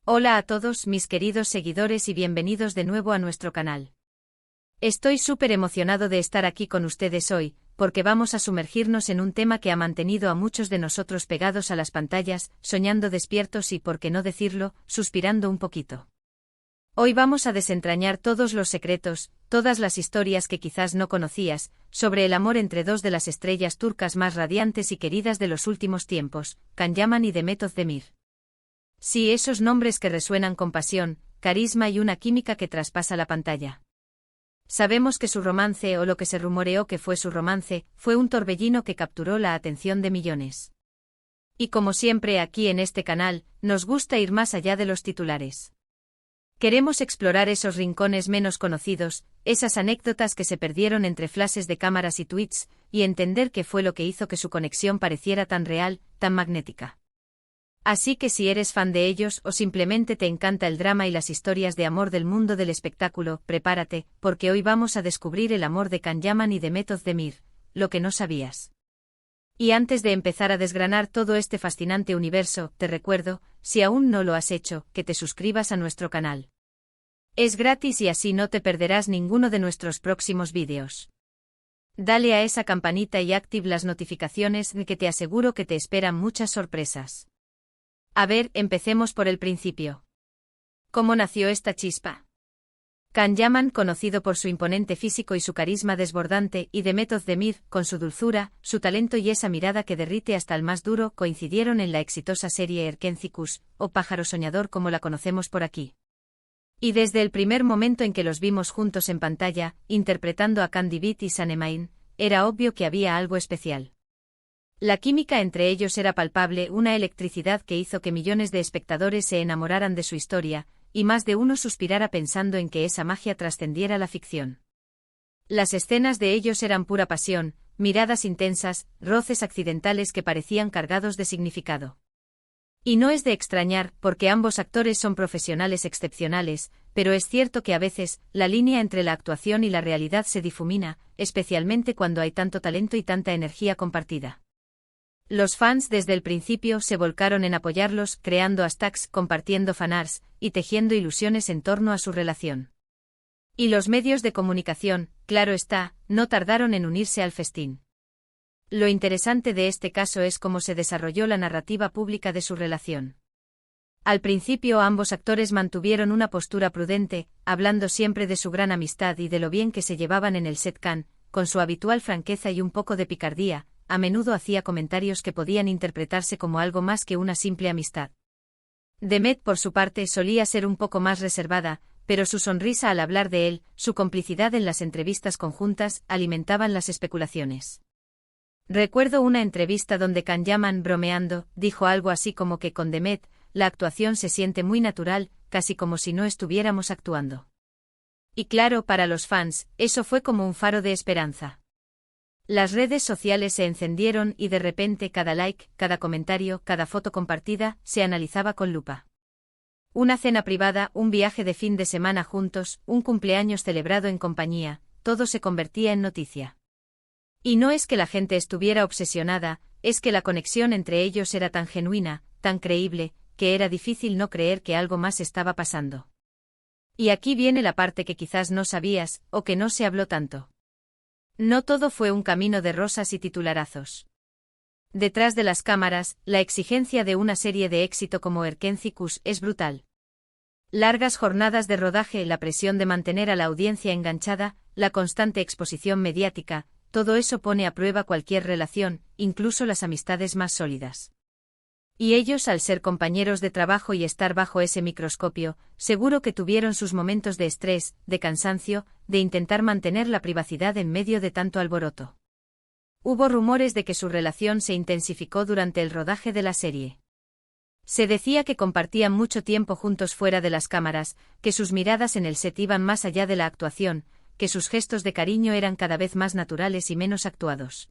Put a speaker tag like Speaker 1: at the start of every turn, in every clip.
Speaker 1: Hola a todos mis queridos seguidores y bienvenidos de nuevo a nuestro canal. Estoy súper emocionado de estar aquí con ustedes hoy, porque vamos a sumergirnos en un tema que ha mantenido a muchos de nosotros pegados a las pantallas, soñando despiertos y, por qué no decirlo, suspirando un poquito. Hoy vamos a desentrañar todos los secretos, todas las historias que quizás no conocías, sobre el amor entre dos de las estrellas turcas más radiantes y queridas de los últimos tiempos, Can Yaman y Demet Özdemir. Sí, esos nombres que resuenan con pasión, carisma y una química que traspasa la pantalla. Sabemos que su romance, o lo que se rumoreó que fue su romance, fue un torbellino que capturó la atención de millones. Y como siempre aquí en este canal, nos gusta ir más allá de los titulares. Queremos explorar esos rincones menos conocidos, esas anécdotas que se perdieron entre flashes de cámaras y tweets, y entender qué fue lo que hizo que su conexión pareciera tan real, tan magnética. Así que si eres fan de ellos o simplemente te encanta el drama y las historias de amor del mundo del espectáculo, prepárate, porque hoy vamos a descubrir el amor de Can Yaman y Demet Özdemir, lo que no sabías. Y antes de empezar a desgranar todo este fascinante universo, te recuerdo, si aún no lo has hecho, que te suscribas a nuestro canal. Es gratis y así no te perderás ninguno de nuestros próximos vídeos. Dale a esa campanita y activa las notificaciones, que te aseguro que te esperan muchas sorpresas. A ver, empecemos por el principio. ¿Cómo nació esta chispa? Can Yaman, conocido por su imponente físico y su carisma desbordante, y Demet Özdemir, con su dulzura, su talento y esa mirada que derrite hasta el más duro, coincidieron en la exitosa serie Erkenci, o Pájaro Soñador como la conocemos por aquí. Y desde el primer momento en que los vimos juntos en pantalla, interpretando a Can Divit y Sanem, era obvio que había algo especial. La química entre ellos era palpable, una electricidad que hizo que millones de espectadores se enamoraran de su historia, y más de uno suspirara pensando en que esa magia trascendiera la ficción. Las escenas de ellos eran pura pasión, miradas intensas, roces accidentales que parecían cargados de significado. Y no es de extrañar, porque ambos actores son profesionales excepcionales, pero es cierto que a veces, la línea entre la actuación y la realidad se difumina, especialmente cuando hay tanto talento y tanta energía compartida. Los fans desde el principio se volcaron en apoyarlos, creando hashtags, compartiendo fanarts, y tejiendo ilusiones en torno a su relación. Y los medios de comunicación, claro está, no tardaron en unirse al festín. Lo interesante de este caso es cómo se desarrolló la narrativa pública de su relación. Al principio ambos actores mantuvieron una postura prudente, hablando siempre de su gran amistad y de lo bien que se llevaban en el set Can, con su habitual franqueza y un poco de picardía. A menudo hacía comentarios que podían interpretarse como algo más que una simple amistad. Demet, por su parte, solía ser un poco más reservada, pero su sonrisa al hablar de él, su complicidad en las entrevistas conjuntas, alimentaban las especulaciones. Recuerdo una entrevista donde Can Yaman, bromeando, dijo algo así como que con Demet, la actuación se siente muy natural, casi como si no estuviéramos actuando. Y claro, para los fans, eso fue como un faro de esperanza. Las redes sociales se encendieron y de repente cada like, cada comentario, cada foto compartida, se analizaba con lupa. Una cena privada, un viaje de fin de semana juntos, un cumpleaños celebrado en compañía, todo se convertía en noticia. Y no es que la gente estuviera obsesionada, es que la conexión entre ellos era tan genuina, tan creíble, que era difícil no creer que algo más estaba pasando. Y aquí viene la parte que quizás no sabías, o que no se habló tanto. No todo fue un camino de rosas y titularazos. Detrás de las cámaras, la exigencia de una serie de éxito como Erkenci es brutal. Largas jornadas de rodaje, la presión de mantener a la audiencia enganchada, la constante exposición mediática, todo eso pone a prueba cualquier relación, incluso las amistades más sólidas. Y ellos, al ser compañeros de trabajo y estar bajo ese microscopio, seguro que tuvieron sus momentos de estrés, de cansancio, de intentar mantener la privacidad en medio de tanto alboroto. Hubo rumores de que su relación se intensificó durante el rodaje de la serie. Se decía que compartían mucho tiempo juntos fuera de las cámaras, que sus miradas en el set iban más allá de la actuación, que sus gestos de cariño eran cada vez más naturales y menos actuados.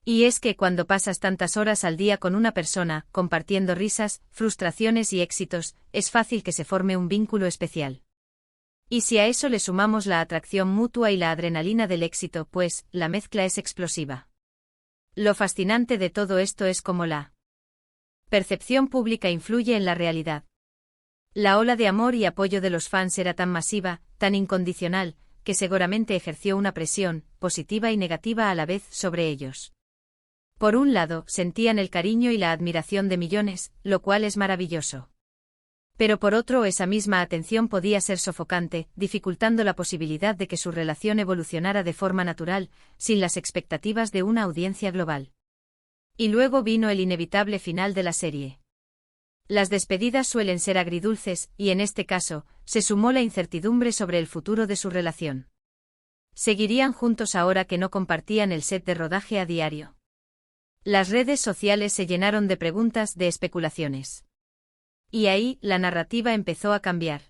Speaker 1: Y es que cuando pasas tantas horas al día con una persona, compartiendo risas, frustraciones y éxitos, es fácil que se forme un vínculo especial. Y si a eso le sumamos la atracción mutua y la adrenalina del éxito, pues, la mezcla es explosiva. Lo fascinante de todo esto es cómo la percepción pública influye en la realidad. La ola de amor y apoyo de los fans era tan masiva, tan incondicional, que seguramente ejerció una presión, positiva y negativa a la vez, sobre ellos. Por un lado, sentían el cariño y la admiración de millones, lo cual es maravilloso. Pero por otro, esa misma atención podía ser sofocante, dificultando la posibilidad de que su relación evolucionara de forma natural, sin las expectativas de una audiencia global. Y luego vino el inevitable final de la serie. Las despedidas suelen ser agridulces, y en este caso, se sumó la incertidumbre sobre el futuro de su relación. ¿Seguirían juntos ahora que no compartían el set de rodaje a diario? Las redes sociales se llenaron de preguntas, de especulaciones. Y ahí, la narrativa empezó a cambiar.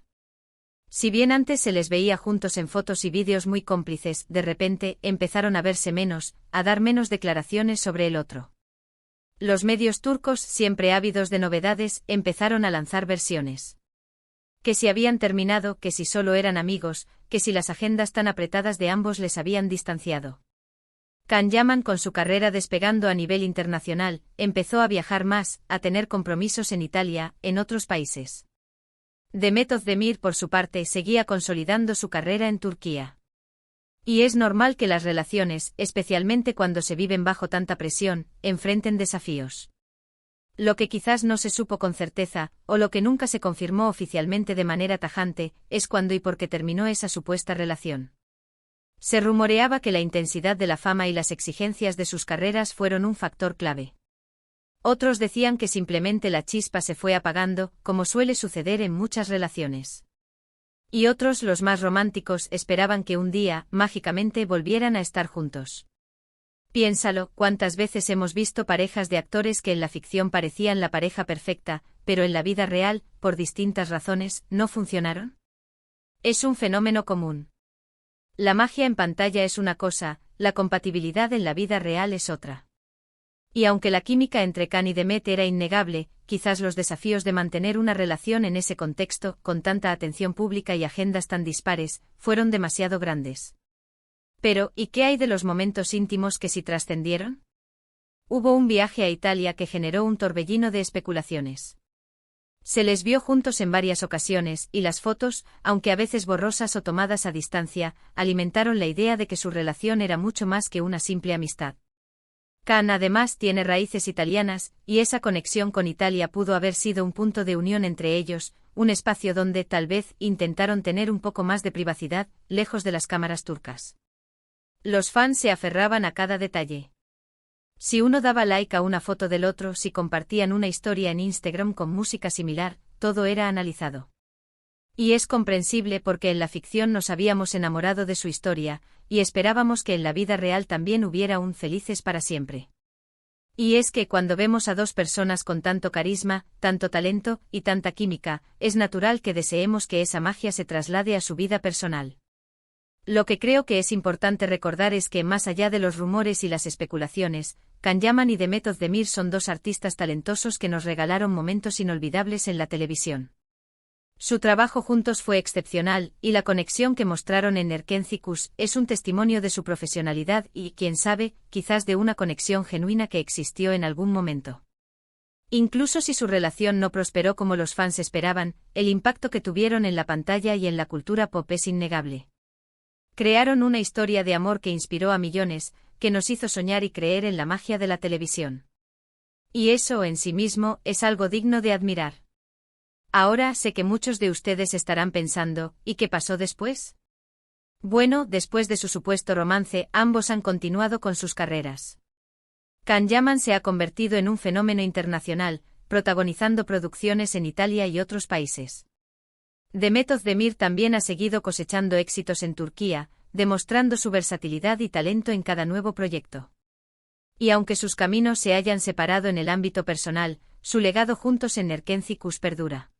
Speaker 1: Si bien antes se les veía juntos en fotos y vídeos muy cómplices, de repente, empezaron a verse menos, a dar menos declaraciones sobre el otro. Los medios turcos, siempre ávidos de novedades, empezaron a lanzar versiones. Que si habían terminado, que si solo eran amigos, que si las agendas tan apretadas de ambos les habían distanciado. Can Yaman, con su carrera despegando a nivel internacional, empezó a viajar más, a tener compromisos en Italia, en otros países. Demet Özdemir, por su parte, seguía consolidando su carrera en Turquía. Y es normal que las relaciones, especialmente cuando se viven bajo tanta presión, enfrenten desafíos. Lo que quizás no se supo con certeza, o lo que nunca se confirmó oficialmente de manera tajante, es cuándo y por qué terminó esa supuesta relación. Se rumoreaba que la intensidad de la fama y las exigencias de sus carreras fueron un factor clave. Otros decían que simplemente la chispa se fue apagando, como suele suceder en muchas relaciones. Y otros, los más románticos, esperaban que un día, mágicamente, volvieran a estar juntos. Piénsalo, ¿cuántas veces hemos visto parejas de actores que en la ficción parecían la pareja perfecta, pero en la vida real, por distintas razones, no funcionaron? Es un fenómeno común. La magia en pantalla es una cosa, la compatibilidad en la vida real es otra. Y aunque la química entre Can y Demet era innegable, quizás los desafíos de mantener una relación en ese contexto, con tanta atención pública y agendas tan dispares, fueron demasiado grandes. Pero, ¿y qué hay de los momentos íntimos que sí trascendieron? Hubo un viaje a Italia que generó un torbellino de especulaciones. Se les vio juntos en varias ocasiones, y las fotos, aunque a veces borrosas o tomadas a distancia, alimentaron la idea de que su relación era mucho más que una simple amistad. Can además tiene raíces italianas, y esa conexión con Italia pudo haber sido un punto de unión entre ellos, un espacio donde, tal vez, intentaron tener un poco más de privacidad, lejos de las cámaras turcas. Los fans se aferraban a cada detalle. Si uno daba like a una foto del otro, si compartían una historia en Instagram con música similar, todo era analizado. Y es comprensible porque en la ficción nos habíamos enamorado de su historia, y esperábamos que en la vida real también hubiera un felices para siempre. Y es que cuando vemos a dos personas con tanto carisma, tanto talento, y tanta química, es natural que deseemos que esa magia se traslade a su vida personal. Lo que creo que es importante recordar es que, más allá de los rumores y las especulaciones, Can Yaman y Demet Özdemir son dos artistas talentosos que nos regalaron momentos inolvidables en la televisión. Su trabajo juntos fue excepcional, y la conexión que mostraron en Erkenci es un testimonio de su profesionalidad y, quién sabe, quizás de una conexión genuina que existió en algún momento. Incluso si su relación no prosperó como los fans esperaban, el impacto que tuvieron en la pantalla y en la cultura pop es innegable. Crearon una historia de amor que inspiró a millones, que nos hizo soñar y creer en la magia de la televisión. Y eso en sí mismo es algo digno de admirar. Ahora sé que muchos de ustedes estarán pensando, ¿y qué pasó después? Bueno, después de su supuesto romance, ambos han continuado con sus carreras. Can Yaman se ha convertido en un fenómeno internacional, protagonizando producciones en Italia y otros países. Demet Özdemir también ha seguido cosechando éxitos en Turquía, demostrando su versatilidad y talento en cada nuevo proyecto. Y aunque sus caminos se hayan separado en el ámbito personal, su legado juntos en Erkenci perdura.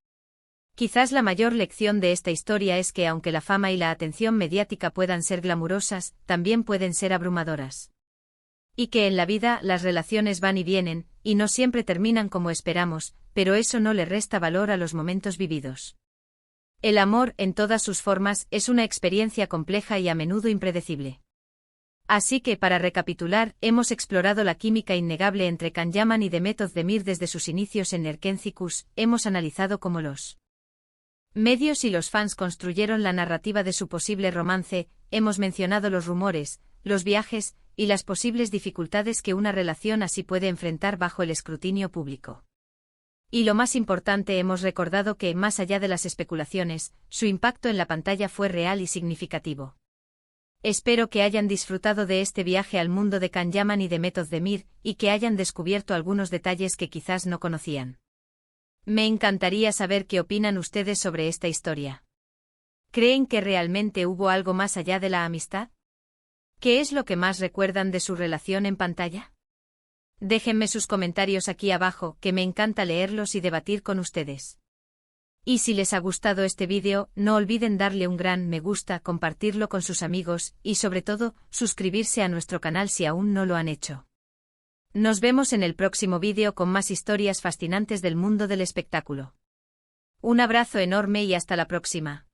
Speaker 1: Quizás la mayor lección de esta historia es que aunque la fama y la atención mediática puedan ser glamurosas, también pueden ser abrumadoras. Y que en la vida las relaciones van y vienen, y no siempre terminan como esperamos, pero eso no le resta valor a los momentos vividos. El amor, en todas sus formas, es una experiencia compleja y a menudo impredecible. Así que, para recapitular, hemos explorado la química innegable entre Can Yaman y Demet Özdemir desde sus inicios en Erkenci, hemos analizado cómo los Medios y los fans construyeron la narrativa de su posible romance, hemos mencionado los rumores, los viajes, y las posibles dificultades que una relación así puede enfrentar bajo el escrutinio público. Y lo más importante, hemos recordado que, más allá de las especulaciones, su impacto en la pantalla fue real y significativo. Espero que hayan disfrutado de este viaje al mundo de Can Yaman y de Method Demir, y que hayan descubierto algunos detalles que quizás no conocían. Me encantaría saber qué opinan ustedes sobre esta historia. ¿Creen que realmente hubo algo más allá de la amistad? ¿Qué es lo que más recuerdan de su relación en pantalla? Déjenme sus comentarios aquí abajo, que me encanta leerlos y debatir con ustedes. Y si les ha gustado este vídeo, no olviden darle un gran me gusta, compartirlo con sus amigos, y sobre todo, suscribirse a nuestro canal si aún no lo han hecho. Nos vemos en el próximo vídeo con más historias fascinantes del mundo del espectáculo. Un abrazo enorme y hasta la próxima.